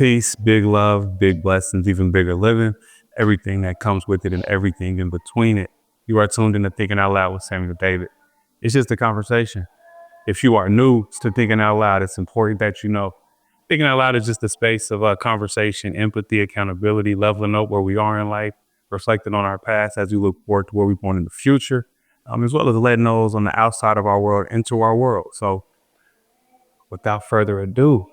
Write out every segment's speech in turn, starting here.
Peace, big love, big blessings, even bigger living, everything that comes with it and everything in between it. You are tuned into Thinking Out Loud with Samuel David. It's just a conversation. If you are new to Thinking Out Loud, it's important that you know Thinking Out Loud is just a space of conversation, empathy, accountability, leveling up where we are in life, reflecting on our past as we look forward to where we're going in the future, as well as letting those on the outside of our world into our world. So without further ado,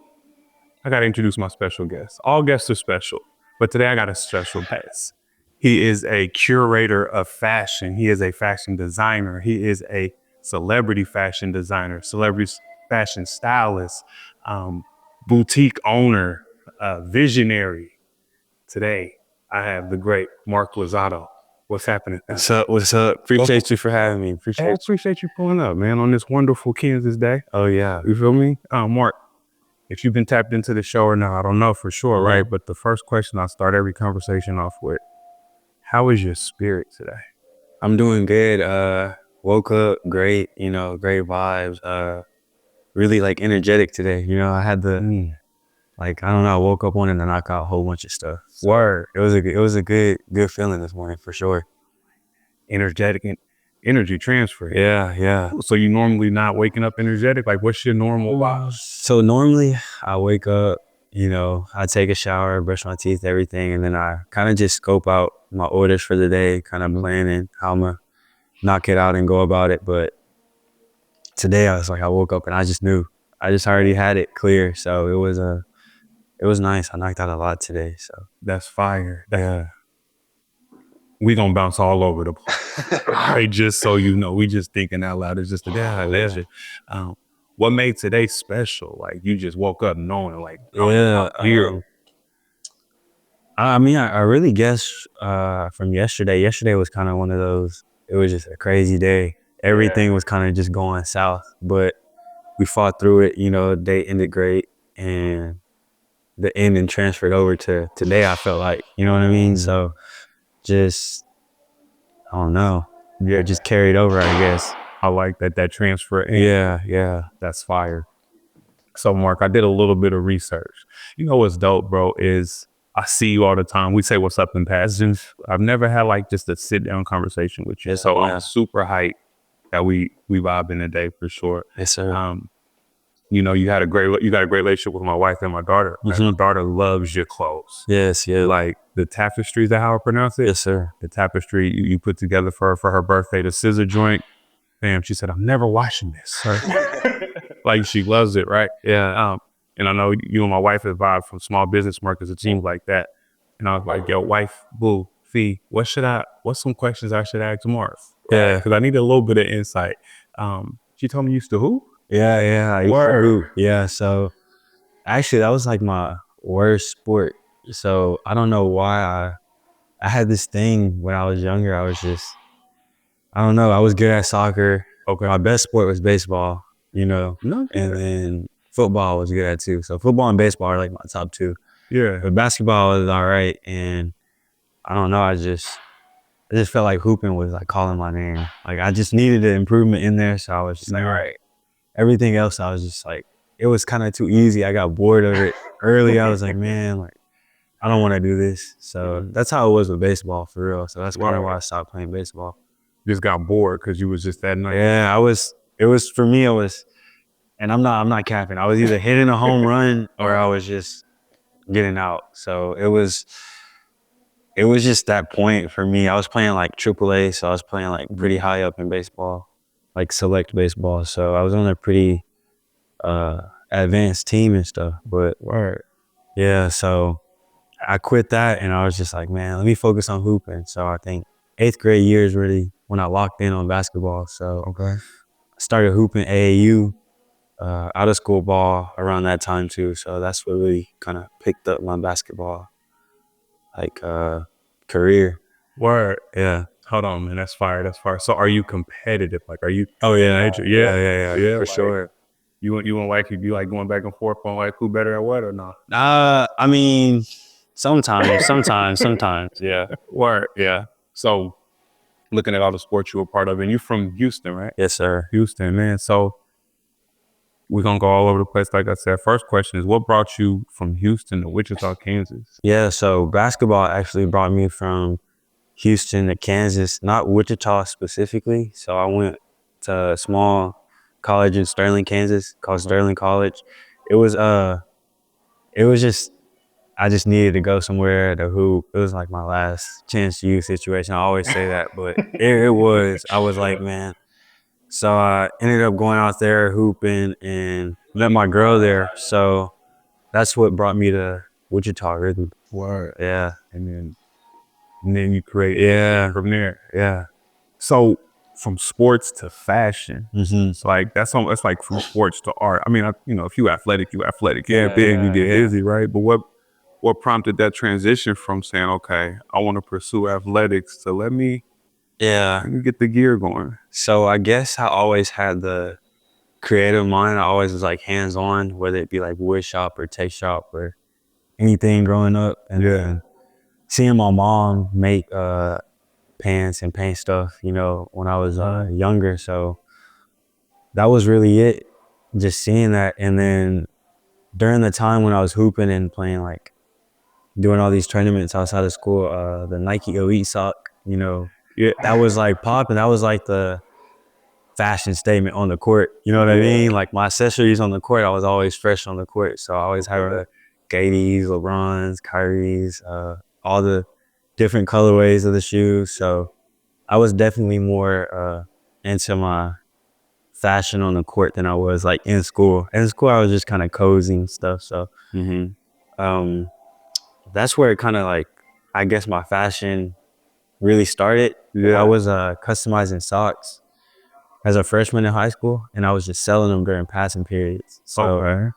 I got to introduce my special guest. All guests are special, but today I got a special guest. He is a curator of fashion. He is a fashion designer. He is a celebrity fashion designer, celebrity fashion stylist, boutique owner, visionary. Today, I have the great Mark Lozado. What's happening? What's up? What's up? Appreciate you for having me. I appreciate you pulling up, man, on this wonderful Kansas day. Oh, yeah. You feel me? Mark, if you've been tapped into the show or not, I don't know for sure, right? But the first question I start every conversation off with, how is your spirit today? I'm doing good. Woke up great, great vibes. Really like energetic today. I had the I don't know, I woke up wanting to knock out a whole bunch of stuff. So Word. It was a good feeling this morning for sure. Energetic and energy transfer. Yeah. So you normally not waking up energetic? Like, what's your normal vibe? So normally I wake up, I take a shower, brush my teeth, everything, and then I kind of just scope out my orders for the day, kind of planning how I'm gonna knock it out and go about it. But today I woke up and I just knew. I just already had it clear. So it was nice. I knocked out a lot today. So That's fire. We gonna bounce all over the place. Right, just so you know, we just thinking out loud. It's just a legend. What made today special? Like, you just woke up knowing, like, here. I really guess from yesterday. Yesterday was kind of one of those. It was just a crazy day. Everything was kind of just going south, but we fought through it. Day ended great, and the ending transferred over to today. I felt like, you know what I mean. So just, I don't know. Yeah, just carried over, I guess. I like that transfer. Yeah. That's fire. So, Mark, I did a little bit of research. You know what's dope, bro, is I see you all the time. We say what's up in passing. I've never had like just a sit down conversation with you. So I'm super hyped that we vibing today for sure. Yes, sir. You got a great relationship with my wife and my daughter. Mm-hmm. My daughter loves your clothes. Yes, yeah. Like the tapestry, is that how I pronounce it? Yes, sir. The tapestry you put together for her birthday, the scissor joint. Damn, she said, I'm never washing this. Like, she loves it, right? Yeah. And I know you and my wife have vibed from small business markets, it seems like that. And I was like, yo, wife, boo, Fee, what's some questions I should ask Mark? Yeah. Because I need a little bit of insight. She told me you used to hoop? Yeah. I used to hoop. Yeah. So actually that was like my worst sport. So I don't know why I had this thing when I was younger. I was just, I don't know. I was good at soccer. Okay. My best sport was baseball, and then football was good at too. So football and baseball are like my top two. Yeah. But basketball was all right. And I don't know. I just felt like hooping was like calling my name. Like I just needed an improvement in there. So I was just like, all right. Everything else, I was just like, it was kind of too easy. I got bored of it early. I was like, man, like, I don't want to do this. So that's how it was with baseball for real. So that's kind of why I stopped playing baseball. Just got bored because you was just that nice. Yeah, for me, and I'm not capping. I was either hitting a home run or I was just getting out. So it was just that point for me. I was playing like AAA, so I was playing like pretty high up in baseball, like select baseball. So I was on a pretty advanced team and stuff. But yeah, so I quit that and I was just like, man, let me focus on hooping. So I think 8th grade year is really when I locked in on basketball. So I started hooping AAU, out of school ball around that time too. So that's what really kind of picked up my basketball career. Word. Yeah. Hold on, man. That's fire. So are you competitive? Like, are you? Oh yeah. Yeah. For sure. You and wife, you be like going back and forth on like who better at what or not? I mean, sometimes. Yeah. Word. Yeah. So looking at all the sports you were part of, and you're from Houston, right? Yes, sir. Houston, man. So we're gonna go all over the place. Like I said, first question is, what brought you from Houston to Wichita, Kansas? Yeah, so basketball actually brought me from Houston to Kansas, not Wichita specifically. So I went to a small college in Sterling, Kansas, called Sterling College. It was it was just I just needed to go somewhere to hoop. It was like my last chance to use situation. I always say that, but it was. I was like, man. So I ended up going out there hooping and met my girl there. So that's what brought me to Wichita Rhythm. Word. Yeah. And then you create from there. Yeah. So from sports to fashion, Mm-hmm. it's like that's like from sports to art. I mean, if you athletic, you athletic. Yeah, Yeah, big, you get yeah. busy, right? But what prompted that transition from saying, okay, I want to pursue athletics to let me Yeah. get the gear going? So I guess I always had the creative mind. I always was like hands on, whether it be like wood shop or tape shop or anything growing up. And then seeing my mom make pants and paint stuff, when I was younger. So that was really it. Just seeing that. And then during the time when I was hooping and playing, like doing all these tournaments outside of school, the Nike Elite sock, Yeah. that was like popping. That was like the fashion statement on the court. You know what I mean? Like my accessories on the court, I was always fresh on the court. So I always had Gaties, LeBrons, Kyries, all the different colorways of the shoes. So I was definitely more into my fashion on the court than I was like in school. In school, I was just kind of cozy and stuff. So that's where it kind of like, I guess my fashion really started. I was customizing socks as a freshman in high school, and I was just selling them during passing periods. So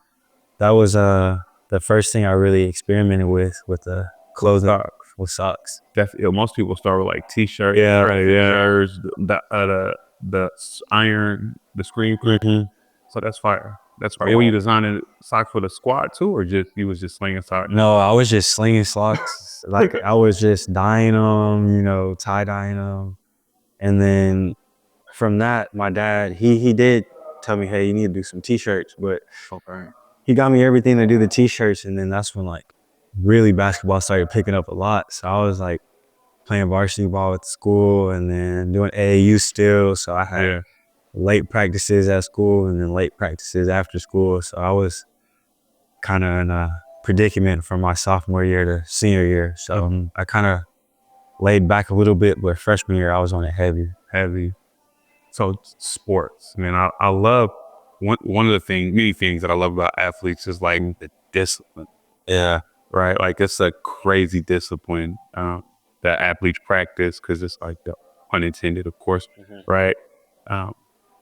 that was the first thing I really experimented with the clothing with socks. Most people start with like t-shirts, shirts, the iron, the screen print. So that's fire. That's fire. Were you designing socks for the squad too, or you was just slinging socks? No, I was just slinging socks. Like I was just dyeing them, tie dyeing them, and then from that, my dad he did tell me, hey, you need to do some t-shirts, but he got me everything to do the t-shirts, and then that's when like really basketball started picking up a lot. So I was like playing varsity ball at school and then doing AAU still. So I had late practices at school and then late practices after school. So I was kind of in a predicament from my sophomore year to senior year. So I kind of laid back a little bit, but freshman year I was on it heavy. So sports, man, I love one of the many things that I love about athletes is like the discipline. Yeah. Right. Like it's a crazy discipline that athletes practice, because it's like the pun intended, of course. Right.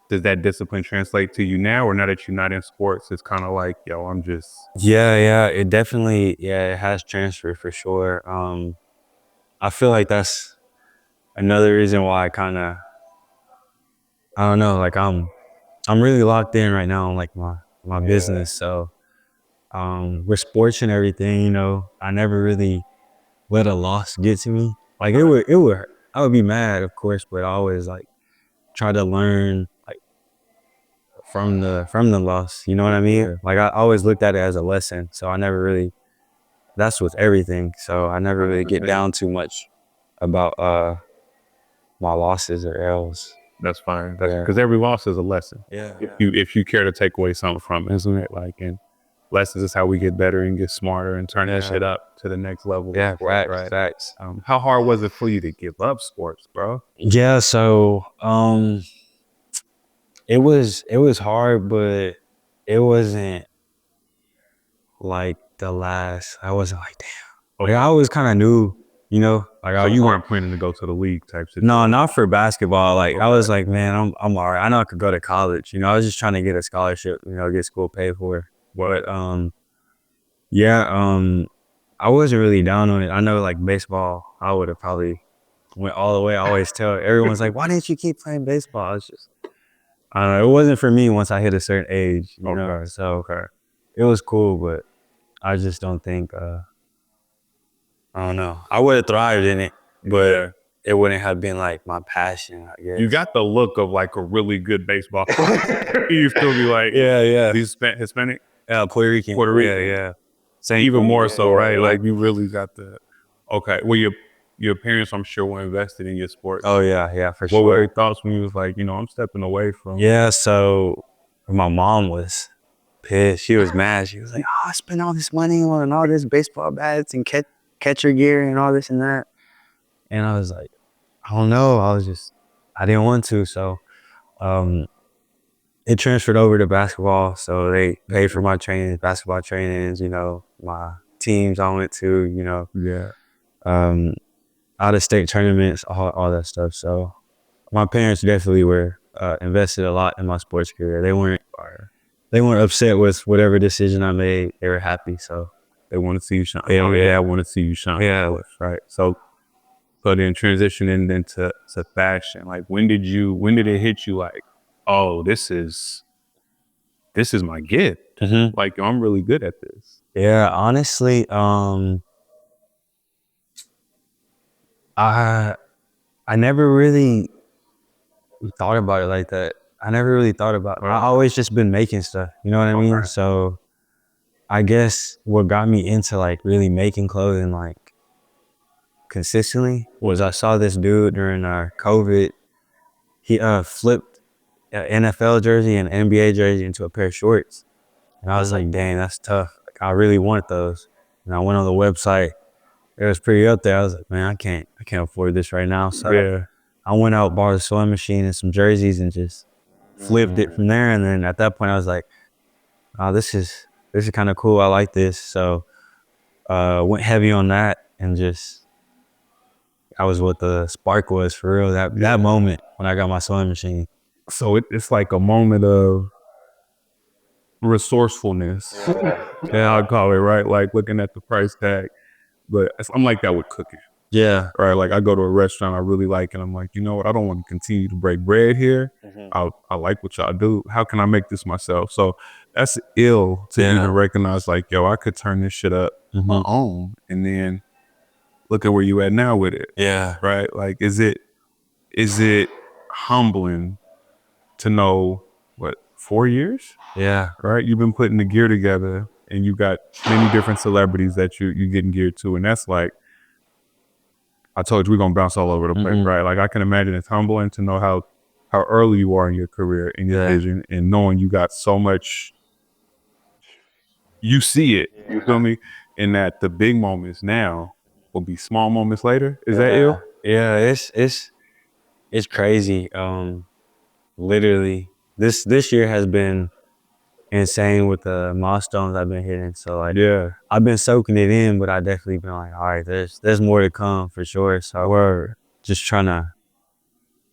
Does that discipline translate to you now, or now that you're not in sports, it's kind of like, yo, I'm just. Yeah. It definitely, it has transferred for sure. I feel like that's another reason why I don't know, like I'm really locked in right now on like my business. So with sports and everything, I never really let a loss get to me. Like it would I would be mad, of course, but I always like try to learn like from the loss. You know what I mean? Like I always looked at it as a lesson. So I never really, that's with everything. So I never really get down too much about my losses or L's. That's fine. Because every loss is a lesson. Yeah. If you care to take away something from it, isn't it? Like, and lessons is how we get better and get smarter and turn that shit up to the next level. Yeah, facts. How hard was it for you to give up sports, bro? Yeah, so it was hard, but it wasn't like the last. I wasn't like, damn. Like I always kind of knew, like So you weren't planning to go to the league type situation? No, not for basketball. Like I was like, man, I'm all right. I know I could go to college. I was just trying to get a scholarship, get school paid for. But I wasn't really down on it. I know like baseball, I would have probably went all the way. I always tell everyone's like, why didn't you keep playing baseball? It's just, I don't know. It wasn't for me once I hit a certain age, So it was cool, but I just don't think, I don't know. I would have thrived in it, but it wouldn't have been like my passion, I guess. You got the look of like a really good baseball player. You still be like, yeah. these Hispanic, Puerto Rican. Puerto Rican. Yeah. Same. Even more so, Yeah, right? yeah. Like you really got the okay. Well, your parents, I'm sure, were invested in your sports. Oh yeah, for What were their sure. thoughts when you was like, I'm stepping away from? Yeah, so my mom was pissed. She was mad. She was like, "Oh, I spent all this money on all this baseball bats and catcher gear and all this and that." And I was like, "I don't know." I didn't want to. So um, it transferred over to basketball. So they paid for my trainings, basketball trainings. My teams I went to. Yeah. Um, out of state tournaments, all that stuff. So my parents definitely were invested a lot in my sports career. They weren't upset with whatever decision I made. They were happy. So They want to see you shine. Yeah, Yeah, I want to see you shine. Yeah. Of course, right. So then transitioning into fashion. Like when did it hit you like, oh, this is my gift. Like I'm really good at this. yeah, honestly, I never really thought about it like that. I never really thought about it. I always just been making stuff. You know what I mean? Okay. So I guess what got me into like really making clothing like consistently was I saw this dude during COVID. He flipped an NFL jersey and NBA jersey into a pair of shorts. And I was like, dang, that's tough. Like, I really want those. And I went on the website. It was pretty up there. I was like, man, I can't afford this right now. So Yeah. I went out, bought a sewing machine and some jerseys and just flipped it from there. And then at that point I was like, oh, this is kind of cool. I like this. So went heavy on that and just that was what the spark was for real. That moment when I got my sewing machine. So it's like a moment of resourcefulness. Yeah, I'd call it, right? Like looking at the price tag. But I'm like that with cooking. Yeah. Right. Like I go to a restaurant I really like and I'm like, you know what, I don't want to continue to break bread here. I like what y'all do. How can I make this myself? So that's ill to even recognize like, yo, I could turn this shit up my own and then look at where you at now with it. Yeah. Right. Like is it humbling to know what 4 years? Yeah. Right? You've been putting the gear together and you got many different celebrities that you're getting geared to. And that's like, I told you we're gonna bounce all over the place, right? Like I can imagine it's humbling to know how early you are in your career and your vision and knowing you got so much, you see it, you feel me? And that the big moments now will be small moments later. Is that ill? Yeah, it's crazy. Literally this year has been insane with the milestones I've been hitting. So like Yeah. I've been soaking it in, but I definitely been like, all right, there's more to come for sure. So we're just trying to,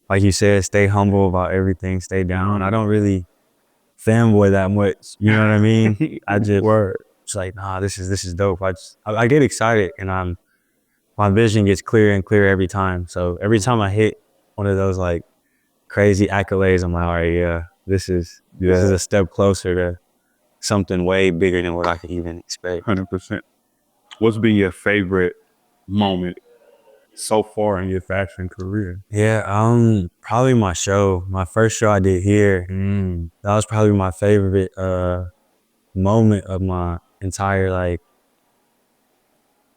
like you said, stay humble about everything, stay down. I don't really fanboy that much. You know what I mean? I just it's like, nah, this is dope. I get excited and my vision gets clearer and clearer every time. So every time I hit one of those like crazy accolades, I'm like, all right, yeah, this is a step closer to something way bigger than what I could even expect. 100%. What's been your favorite moment so far in your fashion career? Yeah, probably my first show I did here. That was probably my favorite moment of my entire like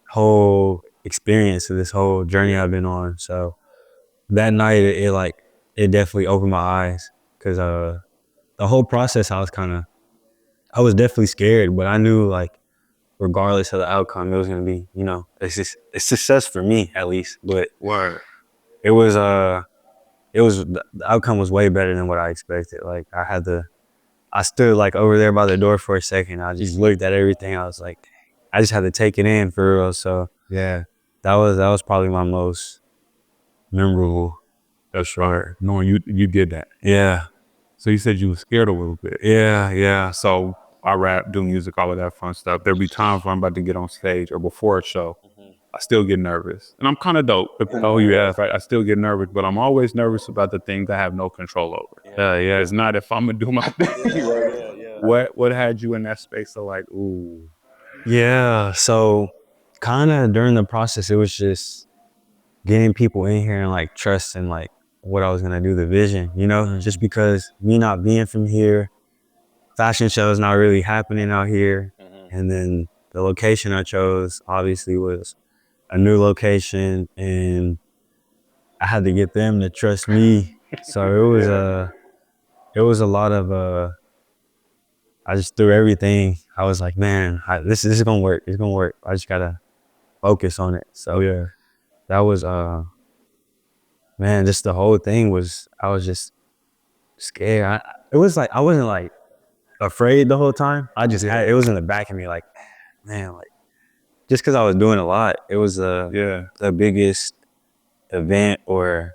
whole experience of this whole journey I've been on. So that night it definitely opened my eyes because the whole process I was definitely scared, but I knew like regardless of the outcome, it was gonna be, it's just a success for me at least. But it was the outcome was way better than what I expected. Like I stood like over there by the door for a second. I just looked at everything. I was like, I just had to take it in for real. So Yeah. that was probably my most memorable. That's right. Knowing you did that. Yeah. So you said you were scared a little bit. Yeah. So I rap, do music, all of that fun stuff. There'll be times when I'm about to get on stage or before a show, I still get nervous. And I'm kind of dope. Oh yeah, right. I still get nervous, but I'm always nervous about the things I have no control over. Yeah. It's not if I'm gonna do my thing. What had you in that space of like, ooh. Yeah. So kind of during the process, it was just getting people in here and like trusting like what I was gonna do, the vision, you know, just because me not being from here, fashion shows not really happening out here. And then the location I chose obviously was a new location, and I had to get them to trust me. So it was a lot of I just threw everything. I was like, man, this is gonna work. It's gonna work. I just gotta focus on it. So Yeah. that was man, just the whole thing was, I was just scared. It was like I wasn't like afraid the whole time. I just had it was in the back of me like, man, like just because I was doing a lot. It was Yeah. the biggest event or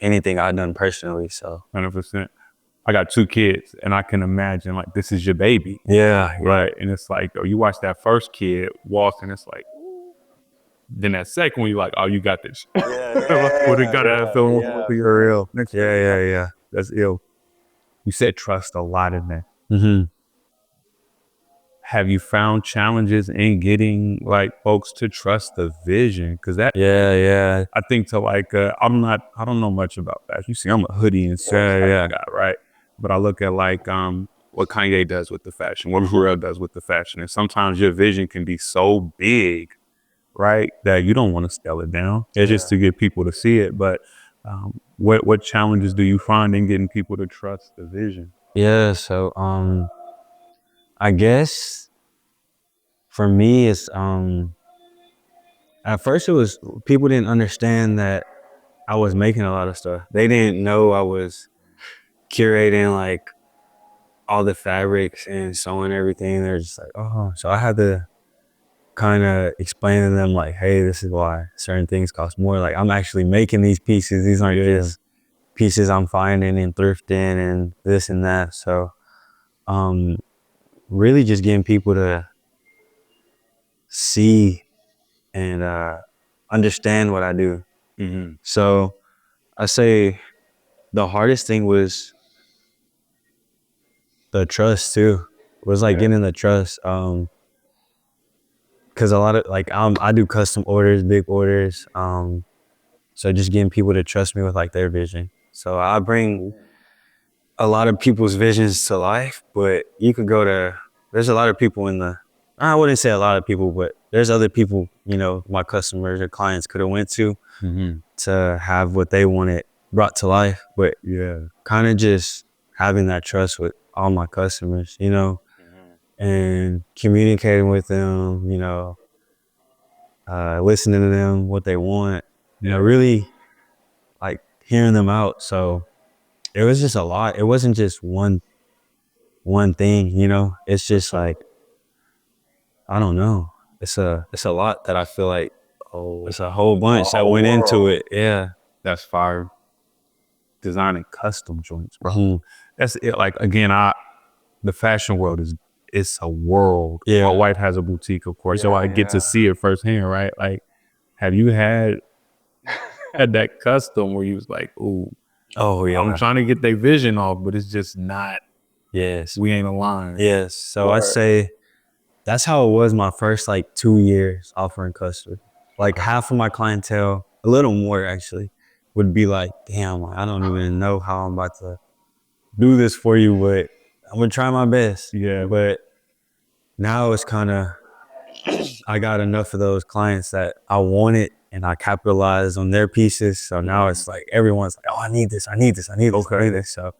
anything I've done personally. So 100%. I got 2 kids, and I can imagine like this is your baby, yeah, right? And it's like, oh, you watch that first kid walk, and it's like, then that second one, you're like, oh, you got this. What it got that feeling for real. Next yeah. that's ill. You said trust a lot in that. Mm-hmm. Have you found challenges in getting like folks to trust the vision? Because that, Yeah. I think to like, I don't know much about that. You see, I'm a hoodie and socks type of guy, right? But I look at like, what Kanye does with the fashion, what Pharrell does with the fashion. And sometimes your vision can be so big, right, that you don't want to scale it down. It's just to get people to see it. But what challenges do you find in getting people to trust the vision? Yeah. So I guess for me it's at first it was people didn't understand that I was making a lot of stuff. They didn't know I was curating like all the fabrics and sewing everything. They're just like, oh, so I had to kind of explain to them like, hey, this is why certain things cost more. Like I'm actually making these pieces. These aren't just pieces I'm finding and thrifting and this and that. So um really just getting people to see and understand what I do. Mm-hmm. So I say the hardest thing was the trust too. It was like getting the trust. Cause a lot of like I do custom orders, big orders. So just getting people to trust me with like their vision. So I bring a lot of people's visions to life, but you could go to, there's a lot of people in the, I wouldn't say a lot of people, but there's other people, you know, my customers or clients could have went to have what they wanted brought to life. But Yeah. kind of just having that trust with all my customers, you know, and communicating with them, you know, listening to them, what they want, you know, really like hearing them out. So it was just a lot. It wasn't just one thing, you know. It's just like, I don't know. It's a lot that I feel like it's a whole bunch that went into it. Yeah. That's fire. Designing custom joints, bro. Mhm. That's it. Like again, the fashion world is, it's a world. Yeah. My wife has a boutique, of course, so I get to see it firsthand, right? Like, have you had that custom where you was like, ooh, Oh yeah. I'm trying to get their vision off, but it's just not, Yes. we ain't aligned. Yes. So I'd say that's how it was my first like 2 years offering custard. Like half of my clientele, a little more actually, would be like, damn, I don't even know how I'm about to do this for you, but I'm gonna try my best. Yeah. But now it's kind of, I got enough of those clients that I want it and I capitalize on their pieces. So now it's like everyone's like, oh, I need this, I need this, I need this, I need this. So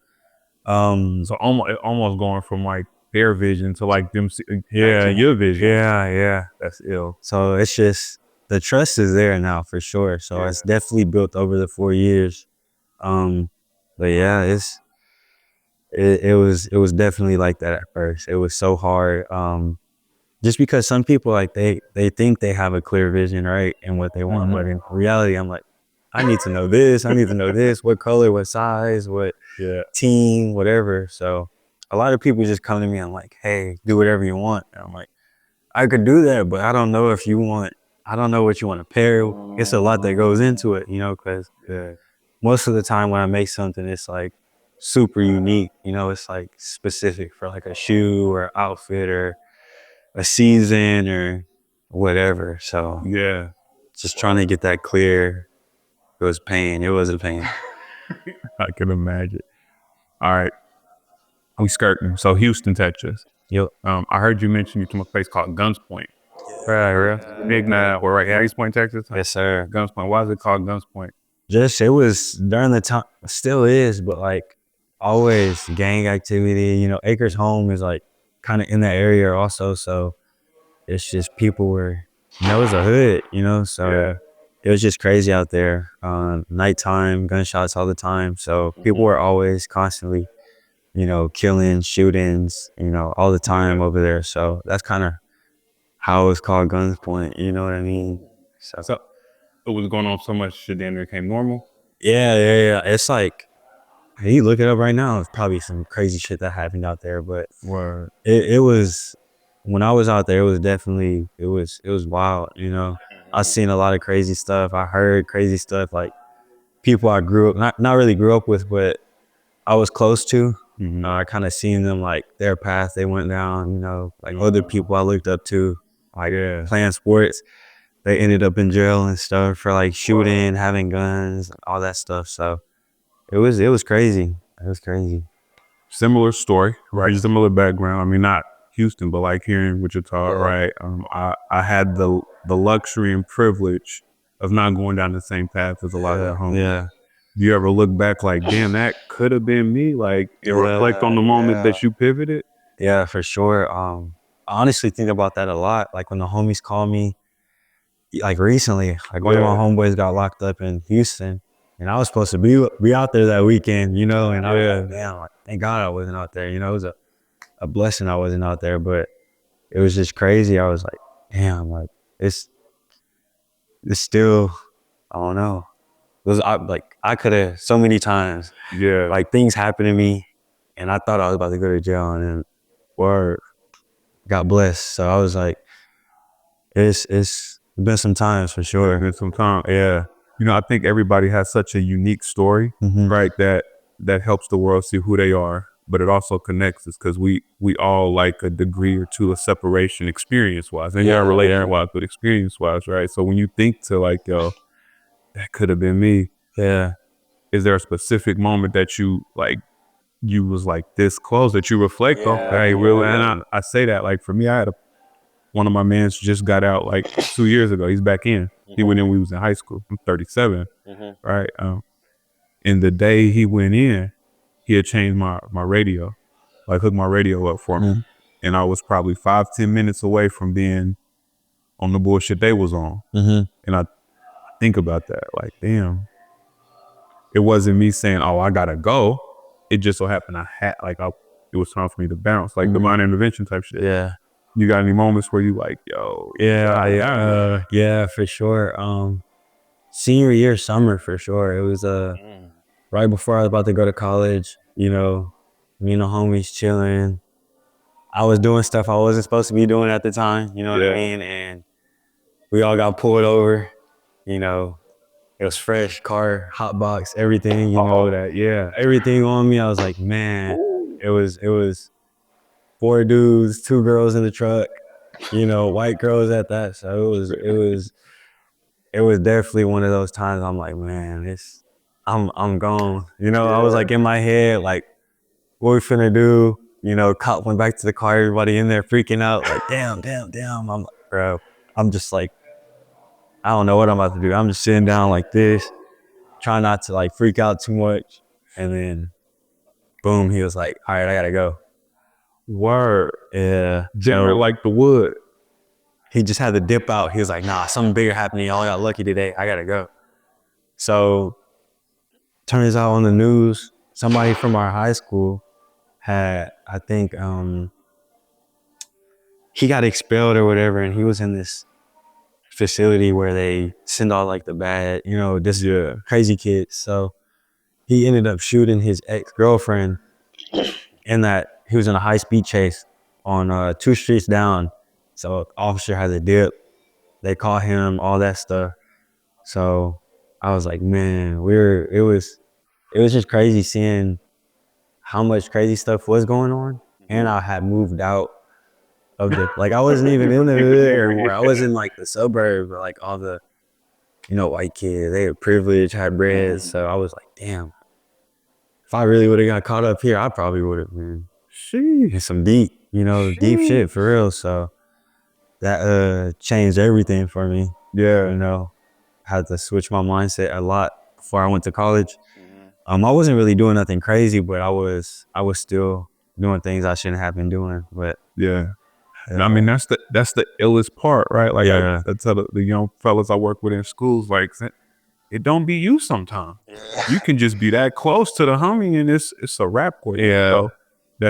So almost going from like their vision to like them, your vision. yeah. That's ill. So it's just, the trust is there now for sure. So it's definitely built over the 4 years. But yeah, it was definitely like that at first. It was so hard. Just because some people like they think they have a clear vision, right, and what they want, but in reality, I'm like, I need to know this, I need to know this, what color, what size, what team, whatever. So a lot of people just come to me, I'm like, hey, do whatever you want. And I'm like, I could do that, but I don't know if you want, I don't know what you want to pair. It's a lot that goes into it, you know, because most of the time when I make something, it's like super unique, you know, it's like specific for like a shoe or outfit or a season or whatever. So Yeah. just trying to get that clear It was pain. It was a pain. I can imagine. All right, we skirting. So Houston, Texas. Yep. I heard you mention you from a place called Guns Point. Right, real. Big now, we're right here, East Point, Texas. Yes, sir. Guns Point. Why is it called Guns Point? Just it was during the time, still is, but like always gang activity. You know, Acres Home is like kind of in that area also, so it's just people were, it was a hood, so Yeah. it was just crazy out there. Nighttime, gunshots all the time, so people were always constantly, killing, shootings, all the time over there. So that's kind of how it's called Guns Point. You know what I mean? So it was going on so much shit, then it became normal. Yeah. It's like, hey, you look it up right now. It's probably some crazy shit that happened out there, but Word. it was, when I was out there, it was definitely, it was wild. I seen a lot of crazy stuff. I heard crazy stuff, like people I grew up, not really grew up with, but I was close to. I kind of seen them, like their path they went down. Like other people I looked up to, like playing sports. They ended up in jail and stuff for like shooting, having guns, all that stuff. So it was crazy. It was crazy. Similar story, right? Similar background. I mean, not Houston, but like here in Wichita, right? I had the luxury and privilege of not going down the same path as a lot of the homies. Yeah. Do you ever look back like, damn, that could have been me? Like, and reflect on the moment that you pivoted? Yeah, for sure. I honestly think about that a lot. Like when the homies call me, like recently, like one of my homeboys got locked up in Houston, and I was supposed to be out there that weekend, and I was like, damn, like, thank God I wasn't out there. It was a blessing I wasn't out there, but it was just crazy. I was like, damn, like it's still, I don't know. I could have so many times. Yeah. Like things happened to me, and I thought I was about to go to jail, and then word, got blessed. So I was like, it's been some times for sure. It's been some time. Yeah. I think everybody has such a unique story, right? That helps the world see who they are, but it also connects us because we all like a degree or two of separation experience wise, and not relation wise, but experience wise, right? So when you think to like, yo, that could have been me. Yeah. Is there a specific moment that you was like this close that you reflect on? Hey, really? And I say that like for me, I had one of my mans just got out like 2 years ago. He's back in. He went in when we was in high school. I'm 37, right? And the day he went in, he had changed my radio, like hooked my radio up for me. And I was probably 5-10 minutes away from being on the bullshit they was on. And I think about that, like, damn, it wasn't me saying, oh, I gotta go. It just so happened it was time for me to bounce, like divine intervention type shit. Yeah. You got any moments where you like, yo? Yeah, for sure. Senior year summer for sure. It was right before I was about to go to college. Me and the homies chilling. I was doing stuff I wasn't supposed to be doing at the time. You know what I mean? And we all got pulled over. It was fresh car, hot box, everything. Everything on me. I was like, man, it was 4 dudes, 2 girls in the truck. White girls at that. So it was definitely one of those times I'm like, man, I'm gone. I was like in my head, like, what we finna do? Cop went back to the car, everybody in there freaking out, like, damn. I'm like, bro, I'm just like, I don't know what I'm about to do. I'm just sitting down like this, trying not to like freak out too much. And then boom, he was like, all right, I gotta go. Word. Yeah. General like the wood. He just had to dip out. He was like, nah, something bigger happening. Y'all got lucky today. I gotta go. So turns out on the news, somebody from our high school had, I think, he got expelled or whatever, and he was in this facility where they send all like the bad, crazy kids. So he ended up shooting his ex-girlfriend in that he was in a high-speed chase on 2 streets down. So officer had to dip. They caught him, all that stuff. So I was like, man, it was just crazy seeing how much crazy stuff was going on. And I had moved out of I wasn't even in the hood anymore. I was in like the suburbs, or like all the white kids. They were privileged, had bread. So I was like, damn, if I really would have got caught up here, I probably would have been in some deep, deep shit for real. So that changed everything for me. Yeah. Had to switch my mindset a lot before I went to college. I wasn't really doing nothing crazy, but I was still doing things I shouldn't have been doing. But Yeah. I mean, that's the illest part, right? Like yeah, I tell the young fellas I work with in schools, like it don't be you sometimes. You can just be that close to the homie and it's a wrap for you. Yeah.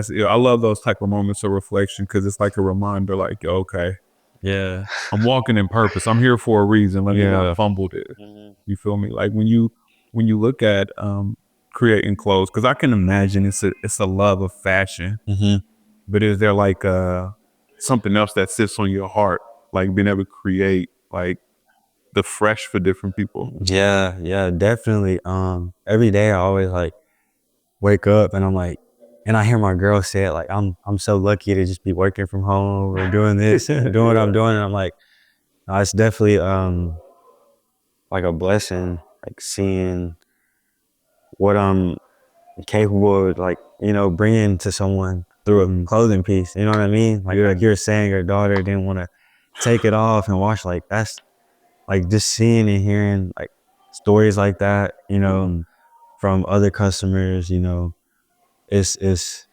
So I love those type of moments of reflection because it's like a reminder, like, okay, yeah, I'm walking in purpose. I'm here for a reason. Let me not fumble this. You feel me? Like when you look at creating clothes, because I can imagine it's a love of fashion. But is there like something else that sits on your heart, like being able to create like the fresh for different people? yeah, definitely. Every day I always like wake up and I'm like, and I hear my girl say it, like, I'm so lucky to just be working from home or doing this and doing what I'm doing. And I'm like, no, it's definitely like a blessing, like seeing what I'm capable of, like, bringing to someone through a clothing piece. You know what I mean? Like you were saying, your daughter didn't want to take it off and wash. Like that's like just seeing and hearing like stories like that, from other customers. It's it's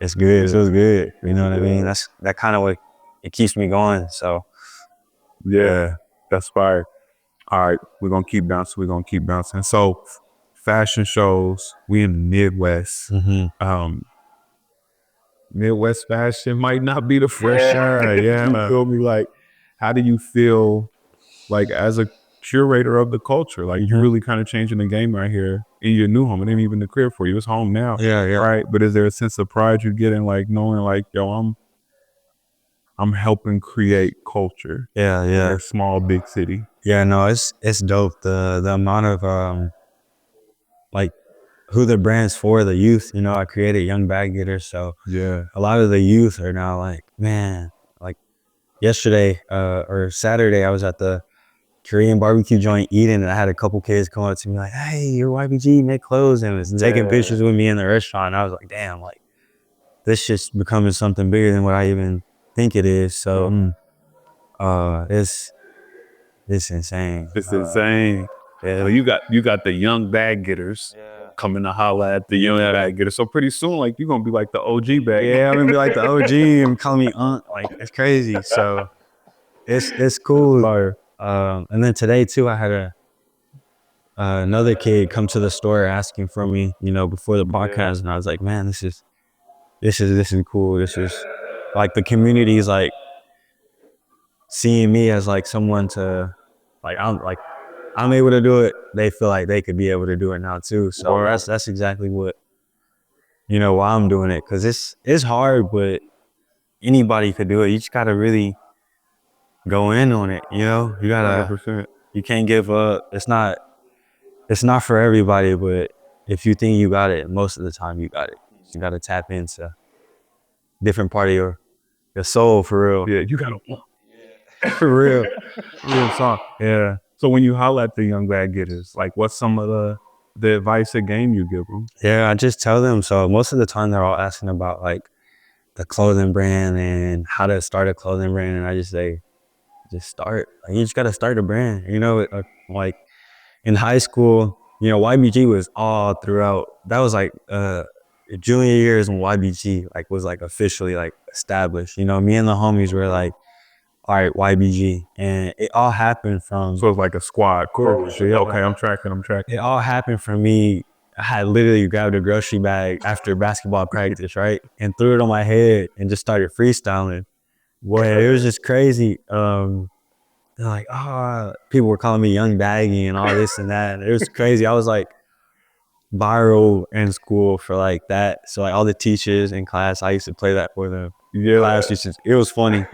it's good. It feels good. You know what I mean? That kind of what it keeps me going. So Yeah, that's fire. All right, we're gonna keep bouncing. We're gonna keep bouncing. So, fashion shows. We in the Midwest. Um, Midwest fashion might not be the fresh shine. Yeah, you feel me? Like, how do you feel like as a curator of the culture? Like, you're really kind of changing the game right here in your new home. It ain't even the crib for you. It's home now. yeah, Right. But is there a sense of pride you get in like knowing like, yo, I'm helping create culture yeah, in yeah. a small big city? Yeah, no, it's dope. The amount of like who the brand's for, the youth. I created Young Bag Getters, so Yeah. a lot of the youth are now like, man, like yesterday or Saturday, I was at the Korean barbecue joint eating, and I had a couple kids come up to me like, "Hey, you're YBG, make clothes," and was taking pictures with me in the restaurant. And I was like, "Damn, like this just becoming something bigger than what I even think it is." So, it's insane. It's insane. Yeah, So you got the young bag getters coming to holla at the young bag getters. So pretty soon, like you're gonna be like the OG bag. yeah, I'm gonna be like the OG and calling me aunt. Like it's crazy. So it's cool. Fire. And then today too, I had another kid come to the store asking for me, before the podcast, and I was like, man, this is cool. This is like the community is like seeing me as like someone to I'm able to do it. They feel like they could be able to do it now too. So that's exactly what why I'm doing it, because it's hard, but anybody could do it. You just gotta really go in on it. Hundred percent. You can't give up. It's not for everybody, but if you think you got it, most of the time you got it. You got to tap into different part of your soul, for real. Yeah, you gotta For real. real talk. Yeah. So when you holla at the young bag getters, like what's some of the advice or game you give them? Yeah, I just tell them. So most of the time they're all asking about like the clothing brand and how to start a clothing brand. And I just say, just start. Like, you just got to start a brand. Like in high school, YBG was all throughout. That was like junior years when YBG like was like officially like established. Me and the homies were like, all right, YBG, and it all happened from. So it's like a squad crew. Okay, I'm tracking. It all happened from me. I had literally grabbed a grocery bag after basketball practice, right, and threw it on my head and just started freestyling. Boy, it was just crazy. They're like, people were calling me Young Baggy and all this and that. And it was crazy. I was like viral in school for like that. So like all the teachers in class, I used to play that for them. Yeah. Class teachers. It was funny.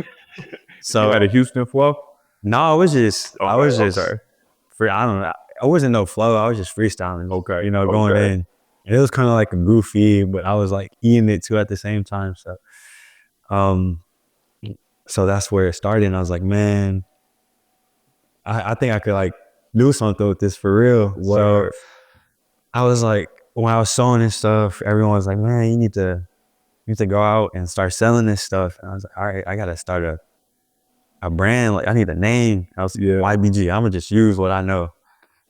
So You had a Houston flow? no, I was just Okay. free. I don't know. I wasn't no flow. I was just freestyling. Okay. Going Okay. in. And it was kind of like a goofy, but I was like eating it too at the same time. Um, so that's where it started. And I was like, man, I think I could like do something with this for real. So Word. I was like, when I was sewing and stuff, everyone was like, man, you need to go out and start selling this stuff. And I was like, all right, I gotta start a brand. Like I need a name. I was Yeah. YBG. I'm gonna just use what I know.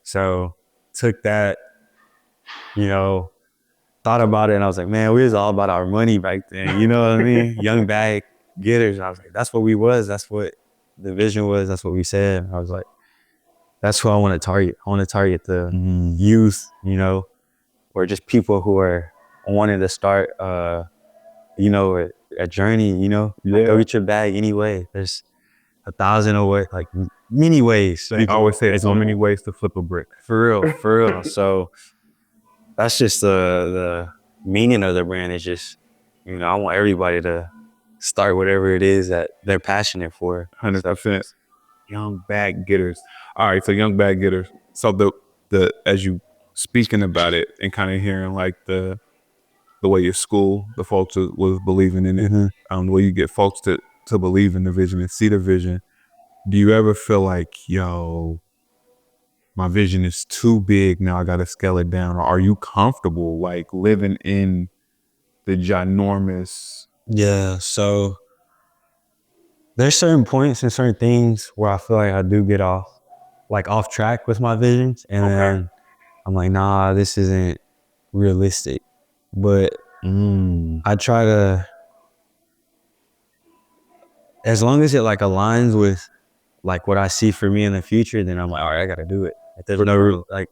So took that, you know, thought about it, and I was like, man, we was all about our money back then. You know what I mean? Young bag getters. And I was like, that's what we was. That's what the vision was. That's what we said. And I was like, that's who I want to target. I want to target the youth, you know, or just people who are wanting to start, you know, a journey. You know, Yeah. go get your bag anyway. There's 1,000 way, like many ways. I always say there's so many ways to flip a brick. For real, for real. So that's just the meaning of the brand. Is just, you know, I want everybody to start whatever it is that they're passionate for. 100%. Young bag getters. All right, so young bag getters. So the as you speaking about it and kind of hearing like the way your school, the folks was believing in it, the way you get folks to believe in the vision and see the vision. Do you ever feel like, yo, my vision is too big now, I gotta scale it down? Or are you comfortable like living in the ginormous? Yeah. So there's certain points and certain things where I feel like I do get off track with my visions, and then I'm like, nah, this isn't realistic. But I try to, as long as it like aligns with like what I see for me in the future, then I'm like, all right, I gotta do it. If there's no like,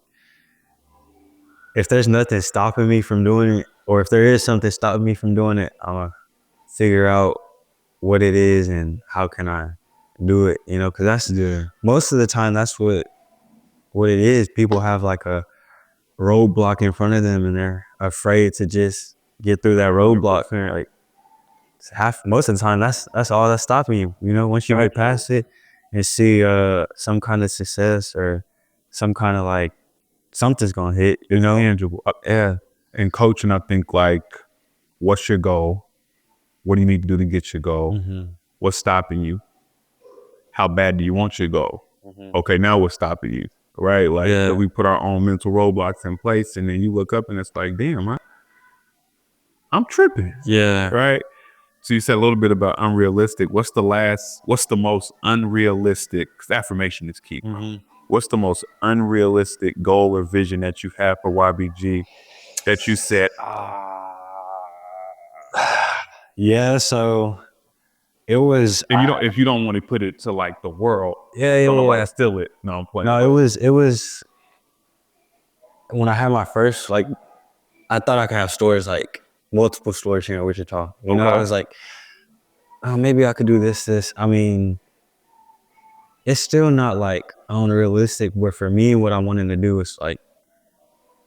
if there's nothing stopping me from doing it, or if there is something stopping me from doing it, I'm gonna figure out what it is and how can I do it. You know, because that's most of the time that's what it is. People have like a roadblock in front of them, and they're afraid to just get through that roadblock. Like most of the time, that's all that's stopping you. You know, once you get past it and see some kind of success or some kind of like something's gonna hit. You know, Tangible. yeah. In coaching, I think like, what's your goal? What do you need to do to get your goal? What's stopping you? How bad do you want your goal? Okay, now what's stopping you? Right? Like, so we put our own mental roadblocks in place, and then you look up and it's like, damn, I'm tripping. Yeah. Right? So you said a little bit about unrealistic. What's the most unrealistic, because affirmation is key. What's the most unrealistic goal or vision that you have for YBG that you said, Yeah, so it was. and if you don't want to put it to like the world, Yeah. steal it. No, I'm playing. No, it was when I had my first, like, I thought I could have stores, like multiple stores here in Wichita. You know, I was like, oh, maybe I could do this. I mean, it's still not like unrealistic, but for me, what I wanted to do is like